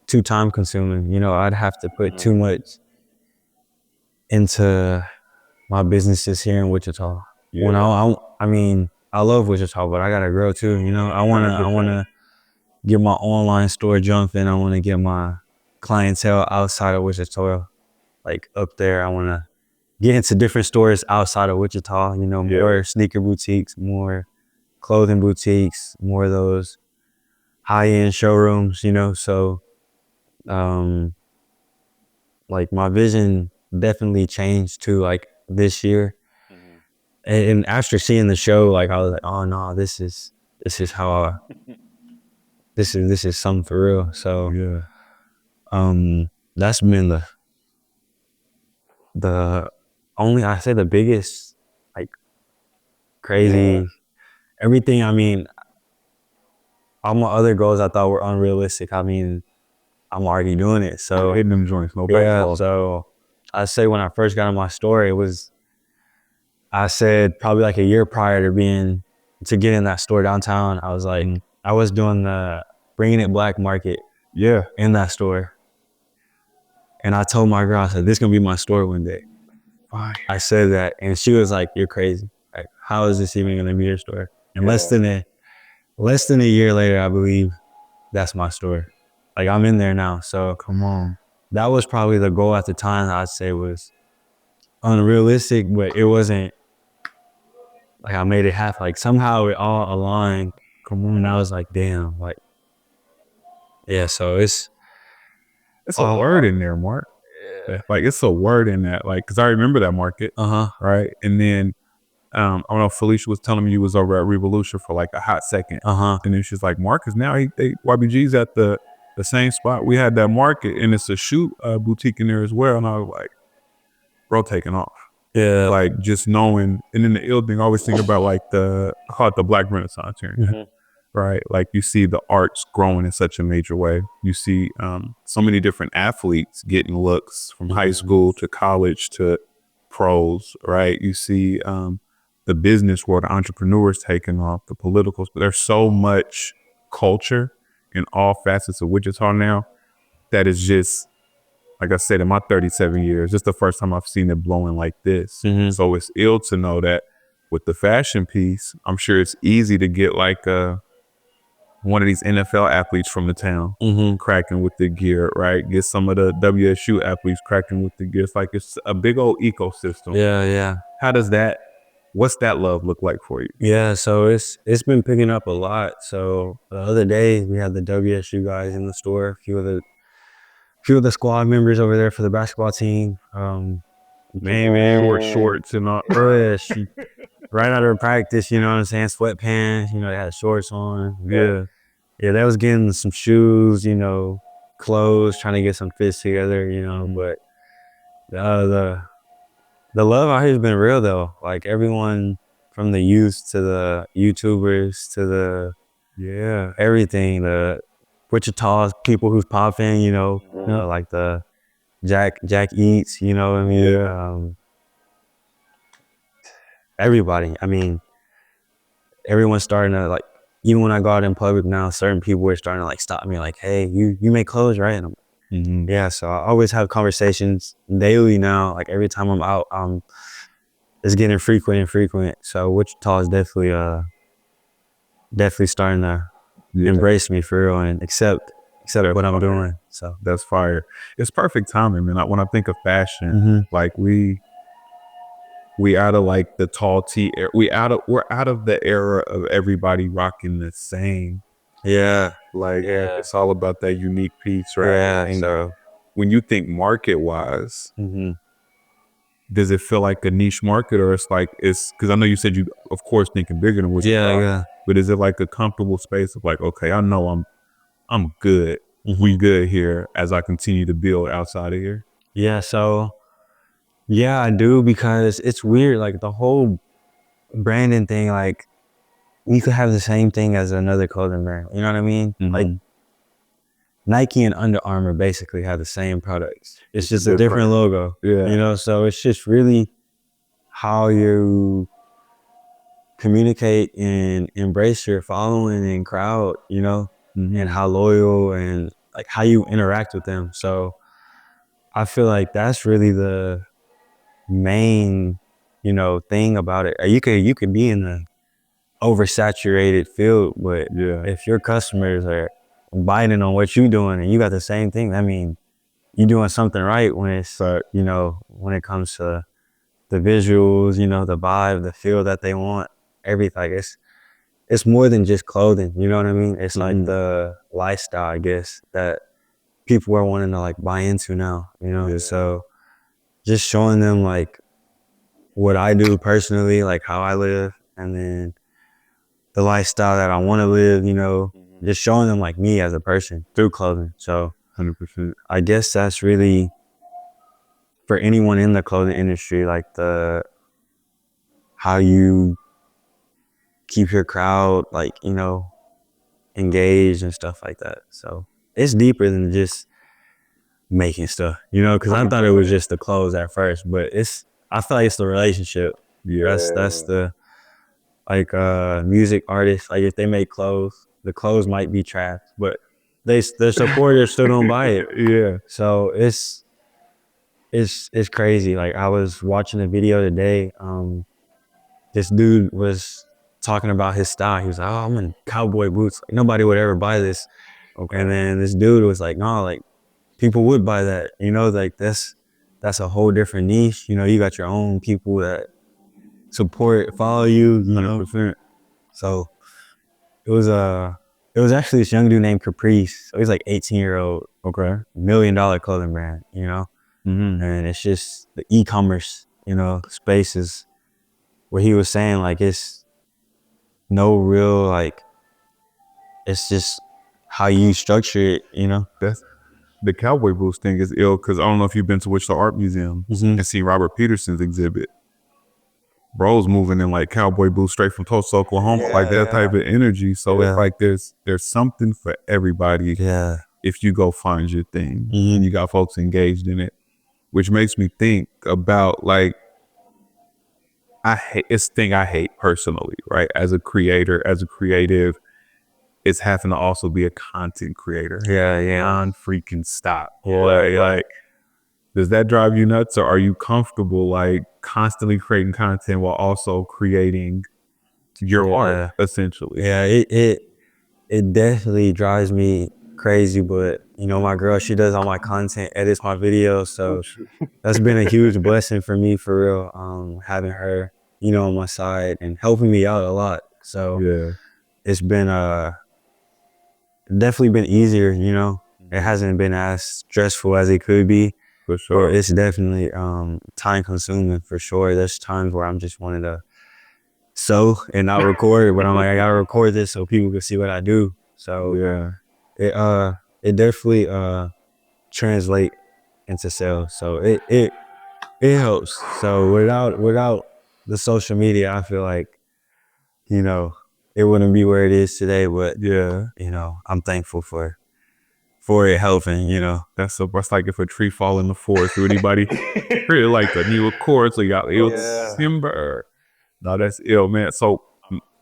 too time consuming. You know, I'd have to put too much into my businesses here in Wichita. When I mean, I love Wichita, but I gotta grow too. You know, I wanna get my online store jumping. I wanna get my clientele outside of Wichita, like up there. I wanna get into different stores outside of Wichita. You know, more sneaker boutiques, more clothing boutiques, more of those high-end showrooms. You know, so like my vision definitely changed too, like this year. And after seeing the show, like I was like, oh no, this is how this is something for real. So that's been the only, I say, the biggest, like, crazy everything. I mean, all my other goals I thought were unrealistic. I mean, I'm already doing it. So hitting them joints, no yeah. baseball. So I say when I first got in my store, it was, I said probably like a year prior to get in that store downtown, I was like, I was doing the Bringing It Black market in that store. And I told my girl, I said, this is gonna be my store one day. I said that, and she was like, you're crazy. Like, how is this even gonna be your store? And less than a year later, I believe that's my store. Like, I'm in there now. So Come on. that was probably the goal at the time. I'd say was unrealistic, but it wasn't like I made it happen. Like somehow it all aligned come on. And I was like, damn, like, yeah. So it's It's a word in there, Mark. yeah. Like it's a word in that, like, because I remember that market, Uh-huh. right? And then I don't know, Felicia was telling me you was over at Revolution for like a hot second. Uh-huh. And then she's like, Marcus, now YBG's at the same spot. We had that market and it's a shoe boutique in there as well. And I was like, bro, taking off. Yeah. Like just knowing, and then the ill thing, I always think about like I call it the Black Renaissance here. Mhm. Right? Like you see the arts growing in such a major way. You see so many different athletes getting looks from high school to college to pros, right? You see the business world, the entrepreneurs taking off, the politicals, but there's so much culture in all facets of Wichita now that is just, like I said, in my 37 years, just the first time I've seen it blowing like this. Mhm. So it's ill to know that with the fashion piece, I'm sure it's easy to get like one of these NFL athletes from the town cracking with the gear, right? Get some of the WSU athletes cracking with the gear. It's like it's a big old ecosystem. Yeah, yeah. What's that love look like for you? Yeah, so it's been picking up a lot. So the other day we had the WSU guys in the store, a few of the squad members over there for the basketball team. Came in Short shorts and all. she right out of practice, you know what I'm saying? Sweatpants, you know, they had shorts on. Yeah. Yeah, they was getting some shoes, you know, clothes, trying to get some fits together, you know, but the the love out here has been real though. Like everyone from the youth to the YouTubers to the everything, the Wichita people who's popping, you know, like the Jack Eats, you know what I mean? Yeah. Everybody. I mean, everyone's starting to like, even when I go out in public now, certain people are starting to like stop me like, hey, you make clothes, right? And I'm, yeah, so I always have conversations daily now. Like every time I'm out, it's getting frequent and frequent. So Wichita is definitely starting to embrace me for real and accept what I'm doing. So That's fire. It's perfect timing, man. When I think of fashion, like we out of like the tall tee era. We're out of the era of everybody rocking the same. yeah, Like it's all about that unique piece, right? yeah. And So when you think market wise, does it feel like a niche market, or it's because I know you said you of course thinking bigger than what you are, yeah. but is it like a comfortable space of like, okay, I know I'm good. We good here as I continue to build outside of here. Yeah, so yeah, I do, because it's weird. Like the whole branding thing, like you could have the same thing as another clothing brand. You know what I mean? Like Nike and Under Armour basically have the same products. It's just a different logo. Yeah. You know, so it's just really how you communicate and embrace your following and crowd, you know, and how loyal and like how you interact with them. So I feel like that's really the main, you know, thing about it. You could be in the oversaturated field, but if your customers are biting on what you're doing and you got the same thing, I mean, you're doing something right when it's, you know, when it comes to the visuals, you know, the vibe, the feel that they want, everything. Like it's more than just clothing, you know what I mean? It's like the lifestyle, I guess, that people are wanting to like buy into now, you know? So just showing them like what I do personally, like how I live, and then the lifestyle that I want to live, you know, just showing them like me as a person through clothing. So 100%. I guess that's really for anyone in the clothing industry, like how you keep your crowd, like, you know, engaged and stuff like that. So it's deeper than just making stuff, you know, because I thought it was just the clothes at first, but I feel like it's the relationship. That's the like music artists, like if they make clothes, the clothes might be trash, but their supporters still don't buy it. Yeah. So it's crazy. Like I was watching a video today, this dude was talking about his style. He was like, oh, I'm in cowboy boots, like nobody would ever buy this. And then this dude was like, no, like people would buy that, you know, like that's a whole different niche. You know, you got your own people that support, follow you, you know. 100%. So it was actually this young dude named Caprice. So he's like 18-year-old, Okay. $1 million clothing brand, you know? Mm-hmm. And it's just the e-commerce, you know, spaces where he was saying like it's no real like it's just how you structure it, you know? That's the cowboy boots thing is ill because I don't know if you've been to Wichita Art Museum Mm-hmm. and seen Robert Peterson's exhibit. Bro's moving in like cowboy boots straight from Tulsa, Oklahoma, like that type of energy. So it's like there's something for everybody Yeah. if you go find your thing Mhm. and you got folks engaged in it, which makes me think about like it's a thing I hate personally, right? As a creator, as a creative, it's having to also be a content creator. Yeah. Non-freaking stop. Like, does that drive you nuts, or are you comfortable like constantly creating content while also creating your art, essentially? Yeah, it definitely drives me crazy, but you know, my girl, she does all my content, edits my videos, so that's been a huge blessing for me for real. Having her, you know, on my side and helping me out a lot. So Yeah, it's been definitely been easier, you know. It hasn't been as stressful as it could be, for but sure. it's definitely time consuming for sure. There's times where I'm just wanting to sew and not record, but I'm like, I gotta record this so people can see what I do. So Yeah, it definitely translate into sales. So it helps. So without the social media, I feel like, you know, it wouldn't be where it is today. But yeah. you know, I'm thankful for it helping, you know. That's like if a tree fall in the forest. Do anybody really like a new accord? So you got ill timber. No, that's ill, man. So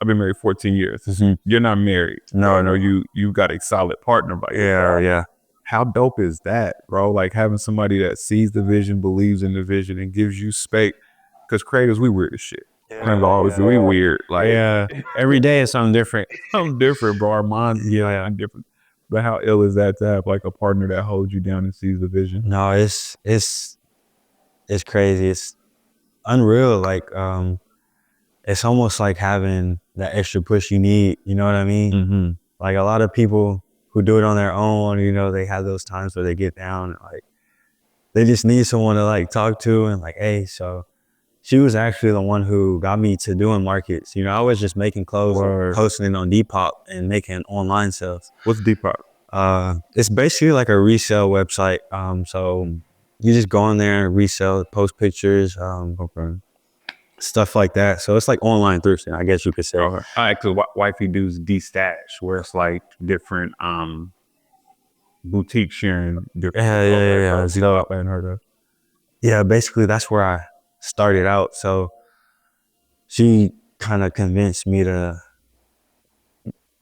I've been married 14 years. Mhm. You're not married. No, No, no. you got a solid partner by your side. Yeah. How dope is that, bro? Like having somebody that sees the vision, believes in the vision, and gives you space. Because creators, we weird as shit. And always we weird. Like Yeah. Every day is something different. I'm different, bro. Our minds, I'm different. But how ill is that to have like a partner that holds you down and sees the vision? No, it's crazy. It's unreal. Like it's almost like having that extra push you need. You know what I mean? Mm-hmm. Like a lot of people who do it on their own, you know, they have those times where they get down and like they just need someone to like talk to and like, hey, so she was actually the one who got me to doing markets. You know, I was just making clothes, posting it on Depop and making online sales. What's Depop? It's basically like a resale website. So you just go on there and resell, post pictures, stuff like that. So it's like online thrifting, I guess you could say. Okay. Because wifey does D-Stash, where it's like different boutique sharing different. Yeah. So I hadn't heard of. Yeah, basically that's where I started out. So she kind of convinced me to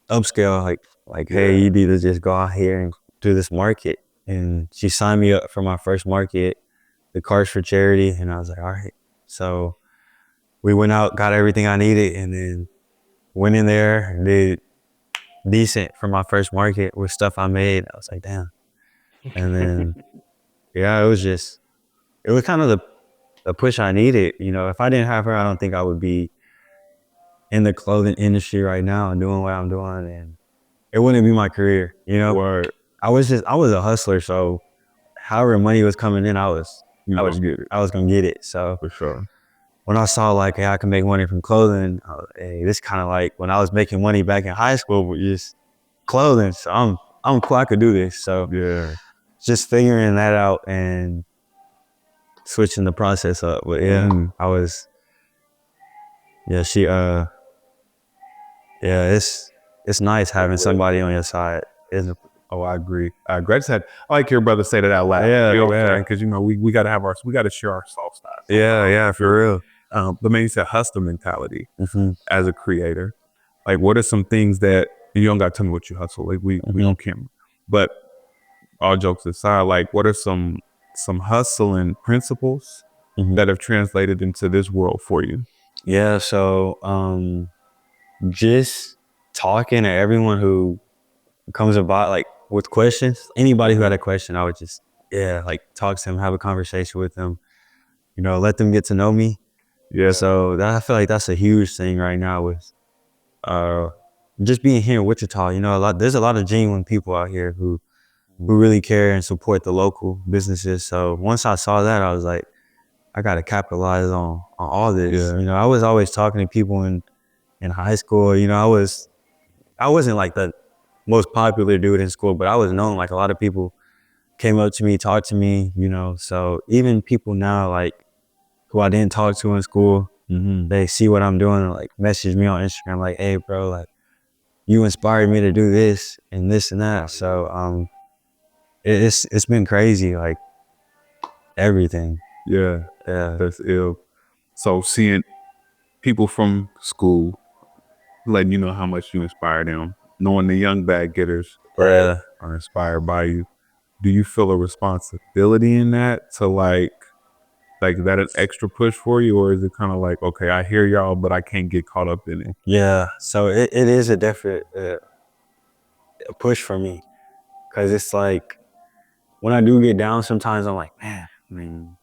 upscale, like, hey, you need to just go out here and do this market. And she signed me up for my first market, the Cars for Charity, and I was like, all right. So we went out, got everything I needed, and then went in there and did decent for my first market with stuff I made. I was like, damn. And then yeah, it was kind of the push I needed. You know, if I didn't have her, I don't think I would be in the clothing industry right now and doing what I'm doing, and it wouldn't be my career, you know. Word. I was a hustler, so however money was coming in, I was Get it gonna get it. So for sure. when I saw like, hey, I can make money from clothing, hey, this kind of like when I was making money back in high school with just clothing. So I'm cool, I could do this. So Yeah. just figuring that out and switching the process up. But yeah, I was she it's nice having somebody on your side, isn't it? Oh, I agree. I just had I like your brother say that out loud. Yeah, You know what I'm yeah. saying? Because you know we gotta have we gotta share our soft sides. Yeah, for real. But man, you said hustle mentality Mm-hmm. as a creator. Like, what are some things that you don't got to tell me what you hustle? Like, we on camera. But all jokes aside, like, what are some hustling principles that have translated into this world for you? Yeah, so just talking to everyone who comes about like with questions. Anybody who had a question, I would just like talk to them, have a conversation with them. You know, let them get to know me. Yeah. So I feel like that's a huge thing right now with just being here in Wichita, you know, there's a lot of genuine people out here who really care and support the local businesses. So once I saw that, I was like, I got to capitalize on all this. Yeah. You know, I was always talking to people in high school. You know, I wasn't like the most popular dude in school, but I was known. Like a lot of people came up to me, talked to me. You know, so even people now like who I didn't talk to in school, they see what I'm doing and like message me on Instagram like, hey bro, like you inspired me to do this and this and that. So it's been crazy, like everything. Yeah. Yeah. That's ill. So seeing people from school letting you know how much you inspire them, knowing the young bag getters Yeah. are inspired by you. Do you feel a responsibility in that to like that an extra push for you, or is it kind of like, okay, I hear y'all, but I can't get caught up in it? Yeah. So it is a definite a push for me because it's like when I do get down, sometimes I'm like, man, I mean,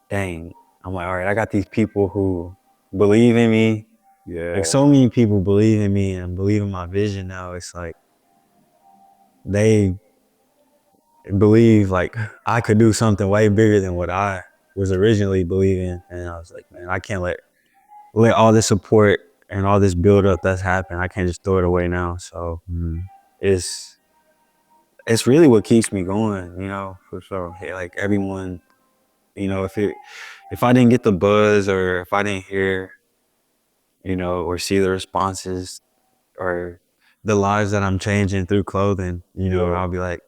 dang. I'm like, all right, I got these people who believe in me. Yeah. Like so many people believe in me and believe in my vision now. It's like they believe like I could do something way bigger than what I was originally believing. And I was like, man, I can't let all this support and all this build up that's happened. I can't just throw it away now. So it's really what keeps me going, you know, for sure. Hey, like everyone, you know, if I didn't get the buzz or if I didn't hear, you know, or see the responses or the lives that I'm changing through clothing, you know, I'll be like,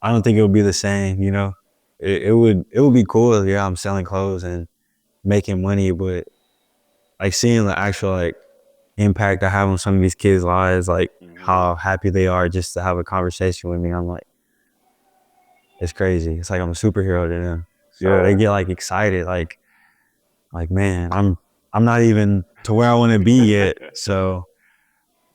I don't think it would be the same, you know. It would be cool, yeah, I'm selling clothes and making money, but like seeing the actual like impact I have on some of these kids' lives, like how happy they are just to have a conversation with me. I'm like, it's crazy. It's like I'm a superhero to them. So they get like excited, like man, I'm not even to where I want to be yet. So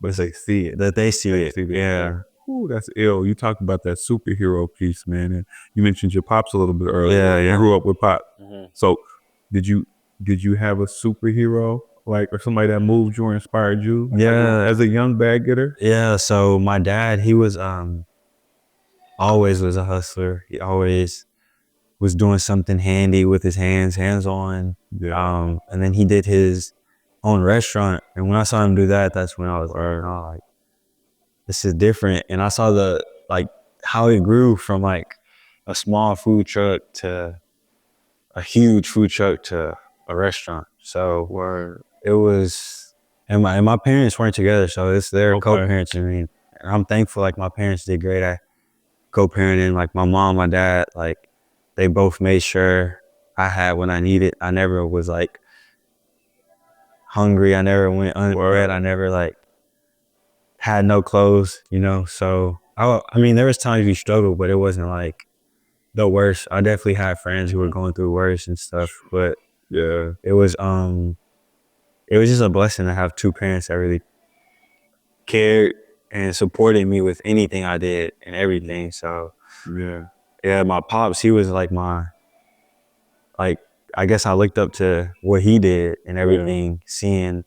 But they see it. that they see They it, see the yeah, Ooh, that's ill. You talked about that superhero piece, man, and you mentioned your pops a little bit earlier. yeah, I yeah. grew up with pop. So did you have a superhero like or somebody that moved you or inspired you Yeah, as a young bag getter? yeah. So my dad, he was always was a hustler. He always was doing something handy with his hands on. Yeah. And then he did his own restaurant. And when I saw him do that, that's when I was like, oh, like this is different. And I saw the like how it grew from like a small food truck to a huge food truck to a restaurant. So it was, and my parents weren't together, so it's their Okay. co-parenting me. And I'm thankful like my parents did great at co-parenting. Like my mom, my dad, like they both made sure I had what I needed. I never was like hungry. I never went unfed. I never like had no clothes, you know. So I mean, there was times we struggled, but it wasn't like the worst. I definitely had friends who were going through worse and stuff, but Yeah. it was just a blessing to have two parents that really cared and supported me with anything I did and everything. So Yeah. yeah, my pops, he was like like I guess I looked up to what he did and everything, seeing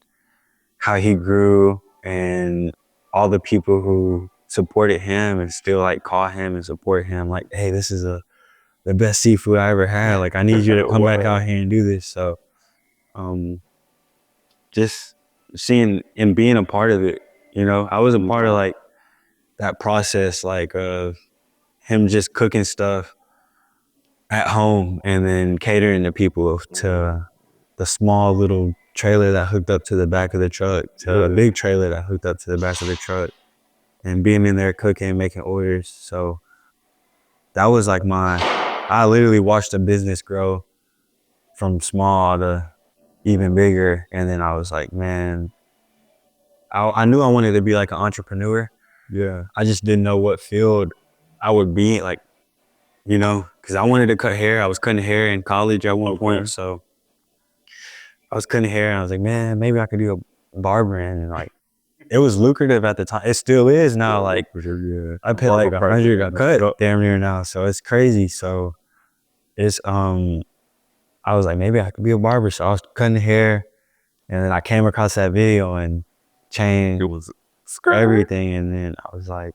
how he grew and all the people who supported him and still like call him and support him like, hey, this is the best seafood I ever had. Like I need you to come back out here and do this. So um just seeing and being a part of it, you know, I was a part of like that process, like of him just cooking stuff at home and then catering to people to the small little trailer that hooked up to the back of the truck to a big trailer that hooked up to the back of the truck and being in there cooking, making orders. So that was like I literally watched the business grow from small to even bigger. And then I was like, man, I knew I wanted to be like an entrepreneur. Yeah. I just didn't know what field I would be like, you know, because I wanted to cut hair. I was cutting hair in college at one point. So I was cutting hair and I was like, man, maybe I could do a barbering. And like, it was lucrative at the time. It still is now. Like, Yeah. I pay like $100 a cut damn near now. So it's crazy. So it's, I was like, maybe I could be a barber. So I was cutting hair and then I came across that video and It changed. was everything. And then I was like,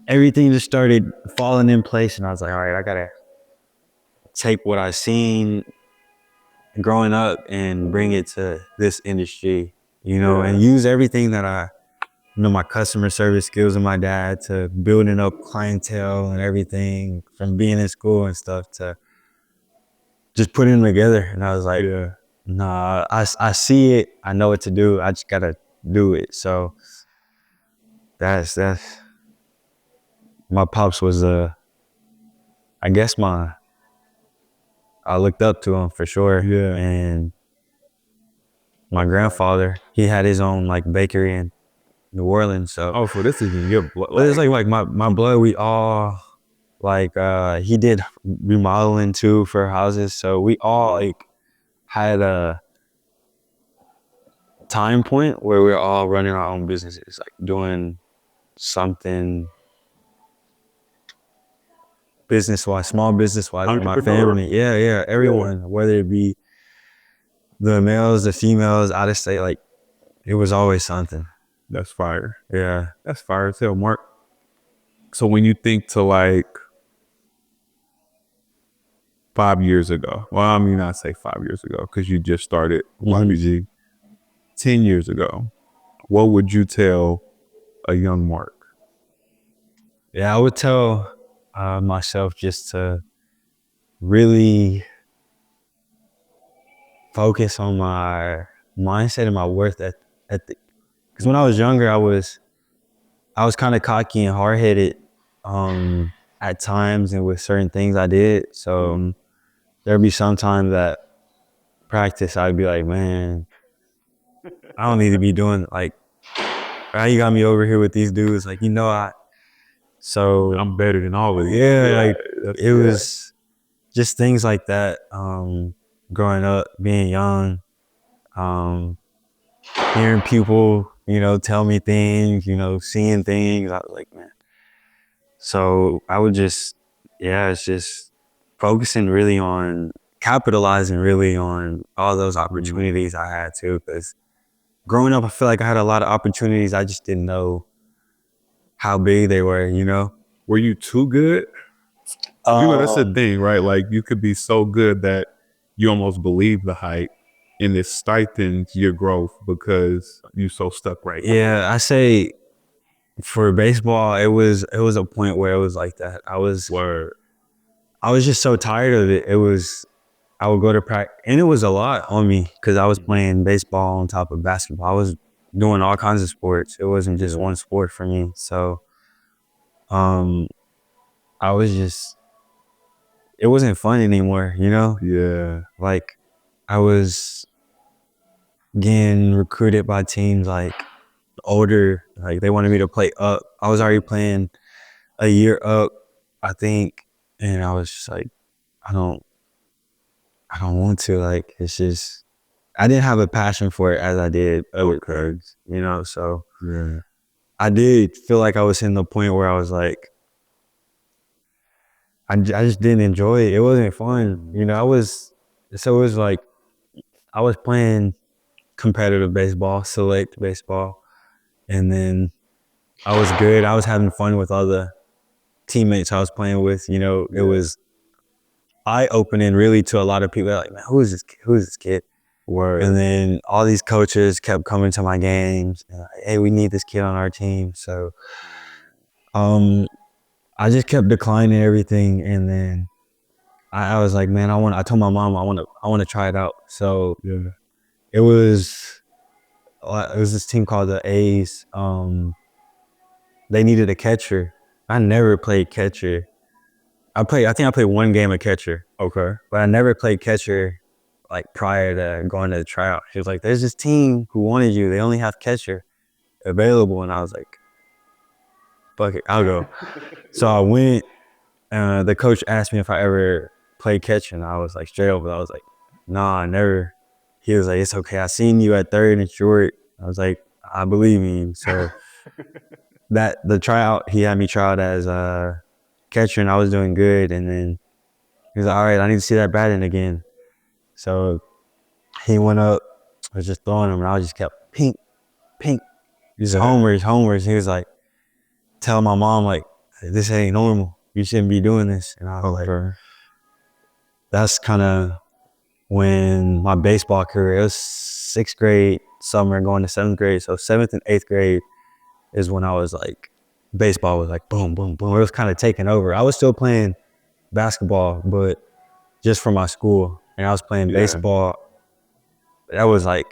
everything just started falling in place. And I was like, all right, I gotta take what I seen growing up and bring it to this industry, and use everything that my customer service skills of my dad to building up clientele and everything from being in school and stuff to just putting them together. And I was like, nah, I see it. I know what to do. I just gotta do it. So that's my pops was I guess I looked up to him for sure. Yeah. And my grandfather, he had his own like bakery in New Orleans. So So this is in your blood. but it's like my blood, we all like he did remodeling too for houses. So we all like had a time point where we're all running our own businesses, like doing something business-wise, small business-wise with my family. Yeah, everyone, whether it be the males, the females, out of state, like it was always something. That's fire. Yeah. That's fire as hell, Mark. So when you think to like 5 years ago, well, I mean, not say 5 years ago because you just started YBG. 10 years ago, what would you tell a young Mark? Yeah, I would tell myself just to really focus on my mindset and my worth ethic. Because when I was younger, I was kind of cocky and hard headed at times and with certain things I did. So there'd be some times that practice I'd be like, man, I don't need to be doing like, why you got me over here with these dudes? Like, so I'm better than all of you. yeah, like it was just things like that. Growing up, being young, hearing people, tell me things, seeing things. I was like, man. So I would it's just focusing really on capitalizing really on all those opportunities I had too. Because growing up, I feel like I had a lot of opportunities. I just didn't know how big they were. Were you too good? That's the thing, right? Like you could be so good that you almost believe the hype and it stifles your growth because you so stuck right now. Yeah, I say for baseball, it was a point where it was like that. I was just so tired of it. I would go to practice, and it was a lot on me because I was playing baseball on top of basketball. I was doing all kinds of sports. It wasn't just one sport for me. So, I was just, it wasn't fun anymore, Yeah. Like I was getting recruited by teams like older, like they wanted me to play up. I was already playing a year up, I think, and I was just like, I don't want to. Like it's just, I didn't have a passion for it as I did other things, So Yeah. I did feel like I was in the point where I was like, I just didn't enjoy it. It wasn't fun, So it was like I was playing competitive baseball, select baseball, and then I was good. I was having fun with other teammates I was playing with. It was eye-opening really to a lot of people. They're like, man, who is this kid? Who is this kid? Word. And then all these coaches kept coming to my games and like, hey, we need this kid on our team. So I just kept declining everything. And then I was like, man, I told my mom I want to try it out. So Yeah. it was this team called the A's. They needed a catcher. I never played catcher. I think I played one game of catcher. Okay. But I never played catcher like prior to going to the tryout. She was like, there's this team who wanted you. They only have catcher available. And I was like, fuck it, I'll go. So I went. The coach asked me if I ever played catcher. And I was like, straight over. I was like, nah, I never. He was like, it's okay. I seen you at third and short. I was like, I believe in you. So the tryout, he had me try out as a catcher and I was doing good. And then he was like, all right, I need to see that batting again. So he went up, I was just throwing him, and I just kept pink, pink, He's homers. He was like, telling my mom, like, this ain't normal. You shouldn't be doing this. And I was like, that's kind of when my baseball career, it was 6th grade summer going to 7th grade. So 7th and 8th grade is when I was like, baseball was like boom, boom, boom. It was kind of taking over. I was still playing basketball, but just for my school. And I was playing baseball. That was like,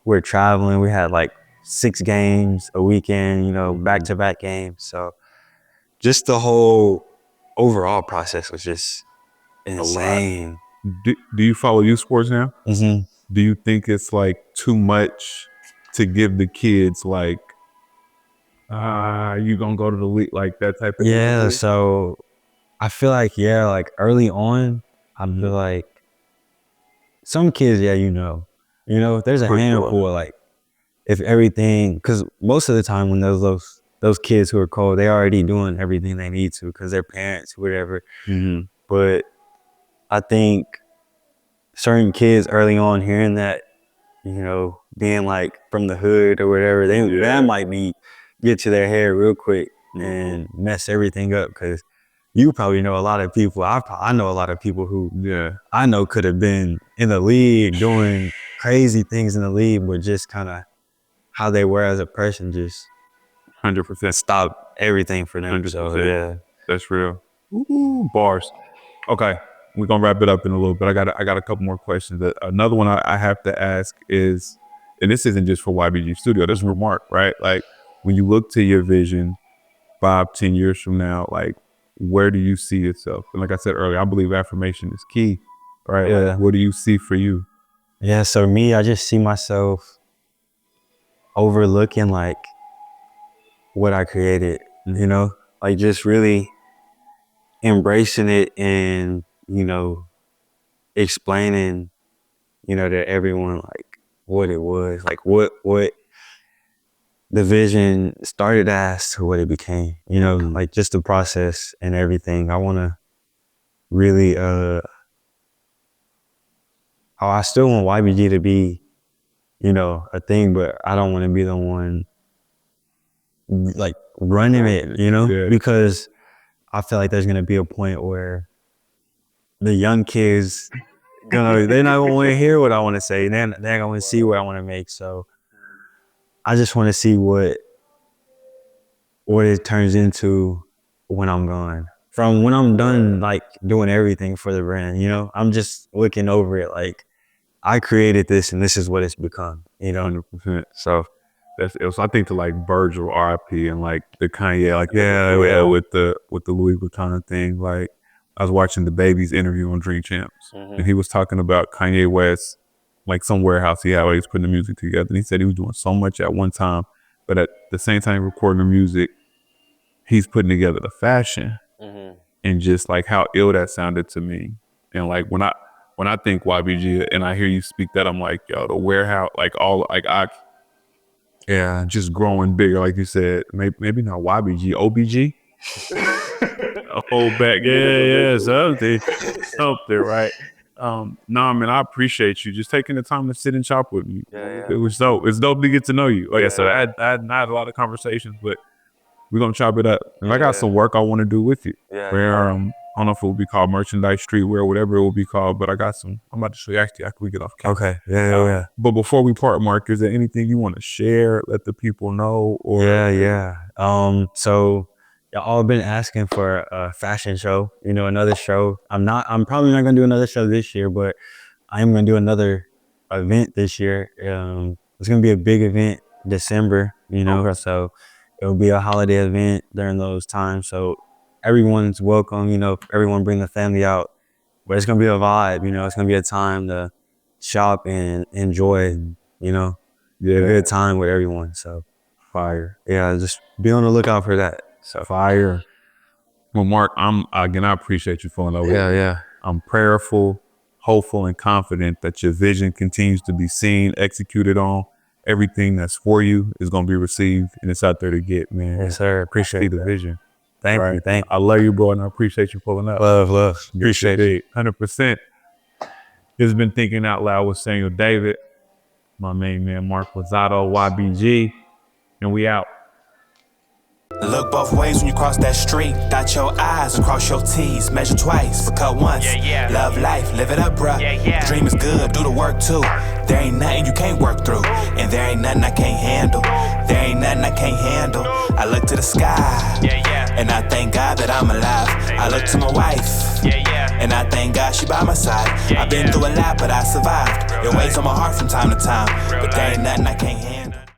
we're traveling. We had like 6 games a weekend, you know, back-to-back games. So just the whole overall process was just insane. Do you follow youth sports now? Mm-hmm. Do you think it's like too much to give the kids like, you gonna go to the league, like that type of Yeah, so I feel like, like early on, I feel like some kids, you know, there's a handful of like, if everything, because most of the time when those kids who are cold, they already doing everything they need to because their parents, whatever. But I think certain kids early on hearing that, you know, being like from the hood or whatever, that might get to their head real quick and mess everything up. Because you probably know a lot of people. I know a lot of people who I know could have been in the league doing crazy things in the league, but just kind of how they were as a person just 100%. stop everything for them. 100%. So That's real. Ooh, bars. Okay, we're gonna wrap it up in a little bit. I got a couple more questions. Another one I have to ask is, and this isn't just for YBG Studio, this is for Mark, right? Like when you look to your vision 5-10 years from now, like where do you see yourself? And like I said earlier, I believe affirmation is key, right? Like, what do you see for you? So me, I just see myself overlooking like what I created, you know, like just really embracing it and, you know, explaining, you know, to everyone like what it was, like what the vision started as to what it became, you know, like just the process and everything. I want to really, I still want YBG to be, you know, a thing, but I don't want to be the one like running it, you know, because I feel like there's going to be a point where the young kids they're not gonna want to hear what I want to say. They're not gonna see what I want to make. So I just want to see what it turns into when I'm gone. From when I'm done, like doing everything for the brand, you know, I'm just looking over it like I created this and this is what it's become, you know. 100%. So that's it. So I think to like Virgil RIP and like the Kanye, like with the Louis Vuitton thing. Like I was watching the Baby's interview on Dream Champs, and he was talking about Kanye West, like some warehouse he had where he was putting the music together. And he said he was doing so much at one time, but at the same time recording the music, he's putting together the fashion, and just like how ill that sounded to me. And like when I think YBG and I hear you speak that, I'm like, yo, the warehouse, like all like just growing bigger, like you said. Maybe not YBG, OBG. A whole back, something, right? No, man, I appreciate you just taking the time to sit and chop with me. It was dope. It's dope to get to know you. Like I said, I had not a lot of conversations, but we're gonna chop it up. And I got some work I want to do with you. Where I don't know if it will be called merchandise, streetwear, whatever it will be called, but I got some. I'm about to show you actually after we get off camera. Okay. But before we part, Mark, is there anything you want to share? Let the people know? Or So y'all been asking for a fashion show, you know, another show. I'm probably not gonna do another show this year, but I am gonna do another event this year. It's gonna be a big event December, you know, so it'll be a holiday event during those times. So everyone's welcome, you know, everyone bring the family out. But it's gonna be a vibe, you know, it's gonna be a time to shop and enjoy, you know, a good time with everyone. So fire. Just be on the lookout for that. So fire. Well, Mark, I appreciate you pulling over. I'm prayerful, hopeful, and confident that your vision continues to be seen, executed on. Everything that's for you is gonna be received, and it's out there to get, man. Yes, sir. Appreciate the vision. Thank you. I love you, bro, and I appreciate you pulling up. Love. Appreciate you. 100%. This has been Thinking Out Loud with Samuel David. My main man, Mark Lozado, YBG. And we out. Look both ways when you cross that street. Dot your I's and cross your T's. Measure twice, but cut once. Love life, live it up, bruh. The dream is good, do the work too. There ain't nothing you can't work through, and there ain't nothing I can't handle. There ain't nothing I can't handle. I look to the sky, and I thank God that I'm alive. I look to my wife, and I thank God she by my side. I've been through a lot, but I survived. It weighs on my heart from time to time, but there ain't nothing I can't handle.